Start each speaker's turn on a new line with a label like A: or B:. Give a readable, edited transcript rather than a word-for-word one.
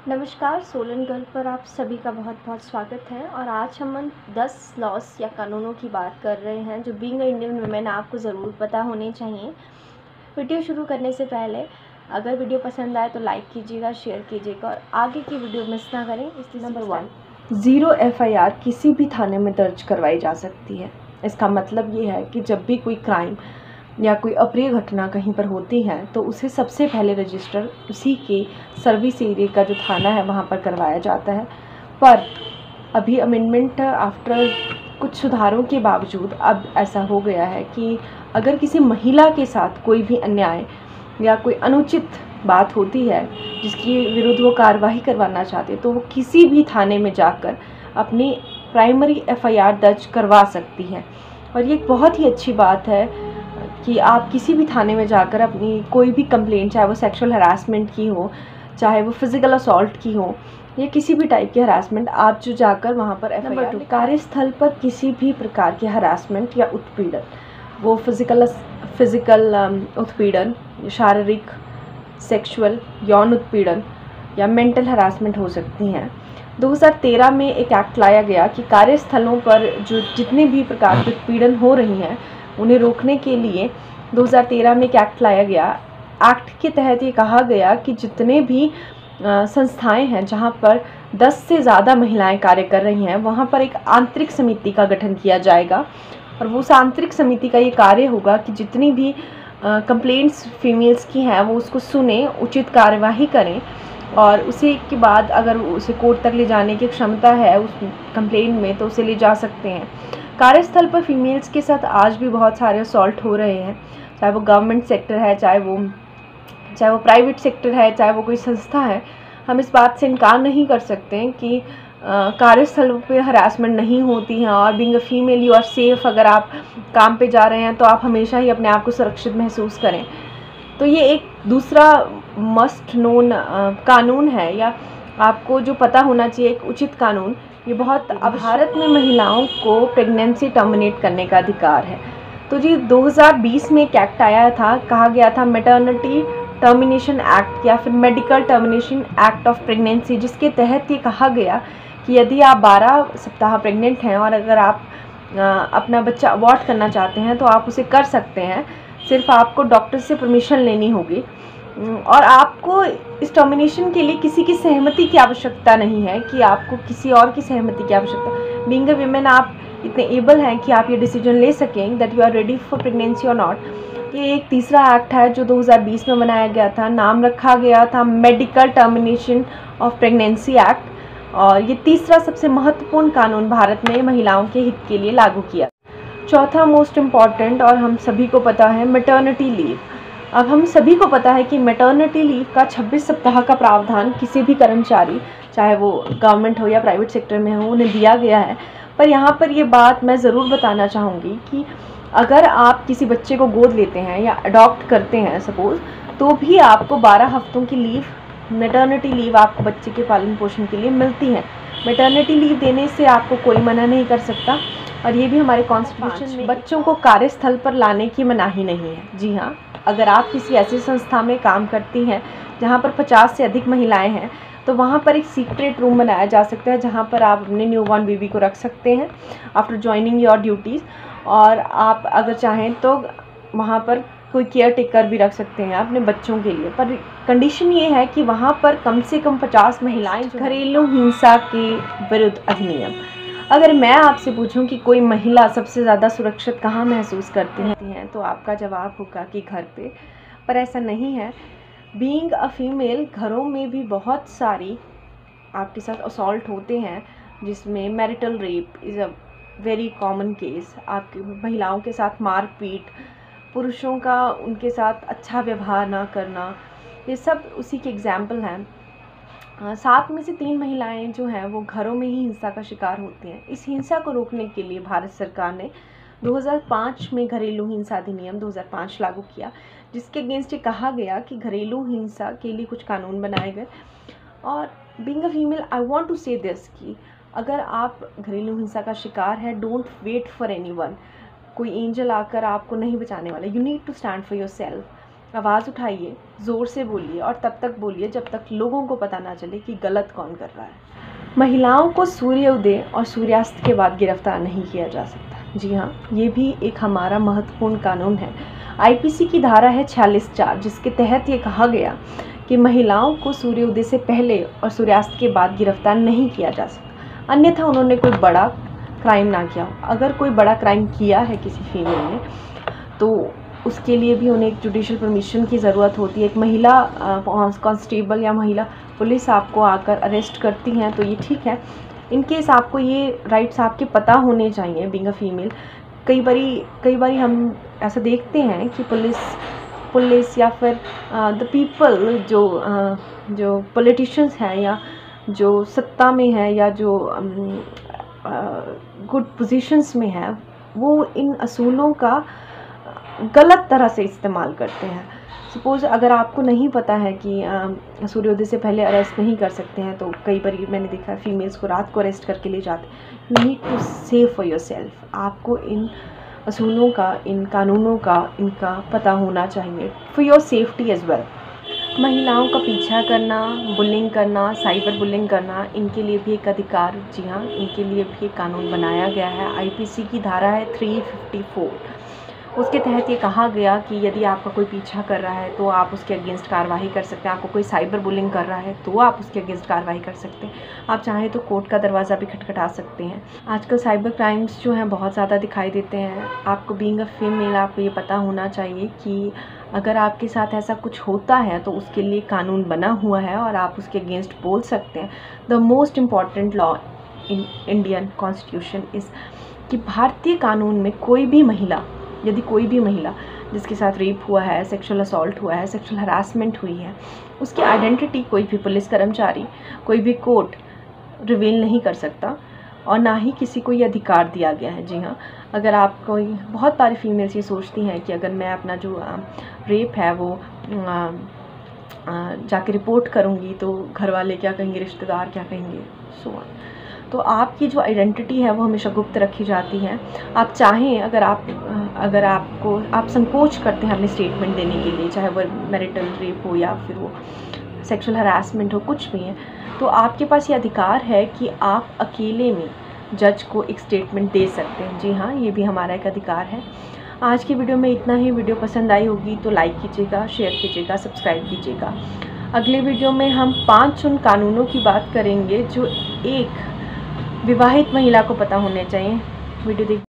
A: नमस्कार, सोलन गर्ल पर आप सभी का बहुत बहुत स्वागत है। और आज हम 10 लॉस या कानूनों की बात कर रहे हैं जो बीइंग अ इंडियन वुमेन आपको ज़रूर पता होने चाहिए। वीडियो शुरू करने से पहले अगर वीडियो पसंद आए तो लाइक कीजिएगा, शेयर कीजिएगा और आगे की वीडियो मिस ना करें। इसलिए
B: नंबर 1, 0 FIR किसी भी थाने में दर्ज करवाई जा सकती है। इसका मतलब ये है कि जब भी कोई क्राइम या कोई अप्रिय घटना कहीं पर होती है तो उसे सबसे पहले रजिस्टर उसी के सर्विस एरिया का जो थाना है वहाँ पर करवाया जाता है। पर अभी अमेंडमेंट आफ्टर कुछ सुधारों के बावजूद अब ऐसा हो गया है कि अगर किसी महिला के साथ कोई भी अन्याय या कोई अनुचित बात होती है जिसकी विरुद्ध वो कार्रवाई करवाना चाहते तो वो किसी भी थाने में जाकर अपनी प्राइमरी FIR दर्ज करवा सकती है। और ये एक बहुत ही अच्छी बात है कि आप किसी भी थाने में जाकर अपनी कोई भी कंप्लेंट, चाहे वो सेक्सुअल हरासमेंट की हो, चाहे वो फिजिकल असॉल्ट की हो या किसी भी टाइप की हरासमेंट, आप जो जाकर वहाँ पर नंबर 2, कार्यस्थल पर किसी भी प्रकार के हरासमेंट या उत्पीड़न, वो फिजिकल उत्पीड़न, शारीरिक, सेक्सुअल, यौन उत्पीड़न या मेंटल हरासमेंट हो सकती हैं। 2013 में एक एक्ट लाया गया कि कार्यस्थलों पर जो जितने भी प्रकार के उत्पीड़न हो रही हैं उन्हें रोकने के लिए 2013 में एक एक्ट लाया गया। एक्ट के तहत ये कहा गया कि जितने भी संस्थाएं हैं जहां पर 10 से ज़्यादा महिलाएं कार्य कर रही हैं वहां पर एक आंतरिक समिति का गठन किया जाएगा और वो उस आंतरिक समिति का ये कार्य होगा कि जितनी भी कंप्लेंट्स फीमेल्स की हैं वो उसको सुने, उचित कार्यवाही करें और उसी के बाद अगर उसे कोर्ट तक ले जाने की क्षमता है उस कंप्लेंट में तो उसे ले जा सकते हैं। कार्यस्थल पर फीमेल्स के साथ आज भी बहुत सारे असॉल्ट हो रहे हैं, चाहे वो गवर्नमेंट सेक्टर है, चाहे वो प्राइवेट सेक्टर है, चाहे वो कोई संस्था है। हम इस बात से इनकार नहीं कर सकते हैं कि कार्यस्थलों पे हरासमेंट नहीं होती हैं और being a female you are safe. अगर आप काम पे जा रहे हैं तो आप हमेशा ही अपने आप को सुरक्षित महसूस करें। तो ये एक दूसरा मस्ट नोन कानून है या आपको जो पता होना चाहिए, एक उचित कानून। ये बहुत अब भारत में महिलाओं को प्रेगनेंसी टर्मिनेट करने का अधिकार है। तो जी 2020 में एक एक्ट आया था, कहा गया था मैटरनिटी टर्मिनेशन एक्ट या फिर medical termination act of pregnancy, जिसके तहत ये कहा गया कि यदि आप 12 सप्ताह प्रेग्नेंट हैं और अगर आप अपना बच्चा अबॉर्ट करना चाहते हैं तो आप उसे कर सकते हैं। सिर्फ आपको डॉक्टर से परमिशन लेनी होगी और आपको इस टर्मिनेशन के लिए किसी की सहमति की आवश्यकता नहीं है कि आपको किसी और की सहमति की आवश्यकता। बीइंग अ विमेन आप इतने एबल हैं कि आप ये डिसीजन ले सकें that you are ready for pregnancy और नॉट। ये एक तीसरा एक्ट है जो 2020 में बनाया गया था, नाम रखा गया था medical termination of pregnancy act और ये तीसरा सबसे महत्वपूर्ण कानून भारत में महिलाओं के हित के लिए लागू किया। चौथा मोस्ट इम्पॉर्टेंट और हम सभी को पता है मैटरनिटी लीव। अब हम सभी को पता है कि मैटरनिटी लीव का 26 सप्ताह का प्रावधान किसी भी कर्मचारी, चाहे वो गवर्नमेंट हो या प्राइवेट सेक्टर में हो, उन्हें दिया गया है। पर यहाँ पर ये बात मैं ज़रूर बताना चाहूँगी कि अगर आप किसी बच्चे को गोद लेते हैं या अडॉप्ट करते हैं सपोज़, तो भी आपको 12 हफ्तों की लीव, मैटरनिटी लीव आपको बच्चे के पालन पोषण के लिए मिलती है। मैटरनिटी लीव देने से आपको कोई मना नहीं कर सकता और ये भी हमारे कॉन्स्टिट्यूशन में बच्चों को कार्यस्थल पर लाने की मनाही नहीं है। जी हाँ, अगर आप किसी ऐसी संस्था में काम करती हैं जहाँ पर 50 से अधिक महिलाएं हैं तो वहाँ पर एक सीक्रेट रूम बनाया जा सकता है जहाँ पर आप अपने न्यूबॉर्न बेबी को रख सकते हैं आफ्टर ज्वाइनिंग योर ड्यूटीज़। और आप अगर चाहें तो वहाँ पर कोई केयर टेकर भी रख सकते हैं अपने बच्चों के लिए। पर कंडीशन ये है कि वहाँ पर कम से कम 50 महिलाएं। घरेलू हिंसा के विरुद्ध अधिनियम। अगर मैं आपसे पूछूं कि कोई महिला सबसे ज़्यादा सुरक्षित कहाँ महसूस करती हैं तो आपका जवाब होगा कि घर पे। पर ऐसा नहीं है। बीइंग अ फीमेल घरों में भी बहुत सारी आपके साथ असॉल्ट होते हैं जिसमें marital rape is a very common case. आपकी महिलाओं के साथ मारपीट, पुरुषों का उनके साथ अच्छा व्यवहार ना करना, ये सब उसी के एग्जाम्पल हैं। 7 में से 3 महिलाएं जो हैं वो घरों में ही हिंसा का शिकार होती हैं। इस हिंसा को रोकने के लिए भारत सरकार ने 2005 में घरेलू हिंसा अधिनियम 2005 लागू किया, जिसके अगेंस्ट ये कहा गया कि घरेलू हिंसा के लिए कुछ कानून बनाए गए। और being a female I want to say this कि अगर आप घरेलू हिंसा का शिकार है, डोंट वेट फॉर एनीवन। कोई एंजल आकर आपको नहीं बचाने वाला। You need to stand for yourself. आवाज़ उठाइए, ज़ोर से बोलिए और तब तक बोलिए जब तक लोगों को पता ना चले कि गलत कौन कर रहा है। महिलाओं को सूर्योदय और सूर्यास्त के बाद गिरफ्तार नहीं किया जा सकता। जी हाँ, ये भी एक हमारा महत्वपूर्ण कानून है। आईपीसी की धारा है 46(4), जिसके तहत ये कहा गया कि महिलाओं को सूर्योदय से पहले और सूर्यास्त के बाद गिरफ्तार नहीं किया जा सकता, अन्यथा उन्होंने कोई बड़ा क्राइम ना किया हो। अगर कोई बड़ा क्राइम किया है किसी फीमेल ने तो उसके लिए भी उन्हें एक जुडिशल परमिशन की ज़रूरत होती है। एक महिला कांस्टेबल या महिला पुलिस आपको आकर अरेस्ट करती हैं तो ये ठीक है। इन केस आपको ये राइट्स आपके पता होने चाहिए बीइंग अ फीमेल। कई बारी हम ऐसा देखते हैं कि पुलिस या फिर द पीपल जो पॉलिटिशियंस हैं या जो सत्ता में है या जो गुड पोजीशंस में है, वो इन असूलों का गलत तरह से इस्तेमाल करते हैं। सपोज़ अगर आपको नहीं पता है कि सूर्योदय से पहले अरेस्ट नहीं कर सकते हैं, तो कई बार मैंने देखा है फीमेल्स को रात को अरेस्ट करके ले जाते हैं। You need to save for yourself. आपको इन असूलों का, इन कानूनों का, इनका पता होना चाहिए for your safety as well. महिलाओं का पीछा करना, बुलिंग करना, साइबर बुलिंग करना, इनके लिए भी एक अधिकार, जी हाँ, इनके लिए भी एक कानून बनाया गया है। आईपीसी की धारा है 354। उसके तहत ये कहा गया कि यदि आपका कोई पीछा कर रहा है तो आप उसके अगेंस्ट कार्रवाई कर सकते हैं। आपको कोई साइबर बुलिंग कर रहा है तो आप उसके अगेंस्ट कार्रवाई कर सकते हैं। आप चाहें तो कोर्ट का दरवाज़ा भी खटखटा सकते हैं। आजकल साइबर क्राइम्स जो हैं बहुत ज़्यादा दिखाई देते हैं। आपको बीइंग अ फीमेल आपको ये पता होना चाहिए कि अगर आपके साथ ऐसा कुछ होता है तो उसके लिए कानून बना हुआ है और आप उसके अगेंस्ट बोल सकते हैं। The most important law in Indian constitution is कि भारतीय कानून में यदि कोई भी महिला जिसके साथ रेप हुआ है, सेक्सुअल असॉल्ट हुआ है, सेक्सुअल हरासमेंट हुई है, उसकी आइडेंटिटी कोई भी पुलिस कर्मचारी, कोई भी कोर्ट रिवील नहीं कर सकता और ना ही किसी को ये अधिकार दिया गया है। जी हाँ, अगर आप कोई, बहुत सारी फीमेल्स ये सोचती हैं कि अगर मैं अपना जो रेप है वो जाके रिपोर्ट करूँगी तो घर वाले क्या कहेंगे, रिश्तेदार क्या कहेंगे, सो ऑन। तो आपकी जो आइडेंटिटी है वो हमेशा गुप्त रखी जाती है। आप चाहें, अगर आप संकोच करते हैं अपने स्टेटमेंट देने के लिए, चाहे वो मैरिटल रेप हो या फिर वो सेक्सुअल हरासमेंट हो, कुछ भी है, तो आपके पास ये अधिकार है कि आप अकेले में जज को एक स्टेटमेंट दे सकते हैं। जी हाँ, ये भी हमारा एक अधिकार है। आज की वीडियो में इतना ही। वीडियो पसंद आई होगी तो लाइक कीजिएगा, शेयर कीजिएगा, सब्सक्राइब कीजिएगा। अगले वीडियो में हम 5 उन कानूनों की बात करेंगे जो एक विवाहित महिला को पता होने चाहिए। वीडियो देख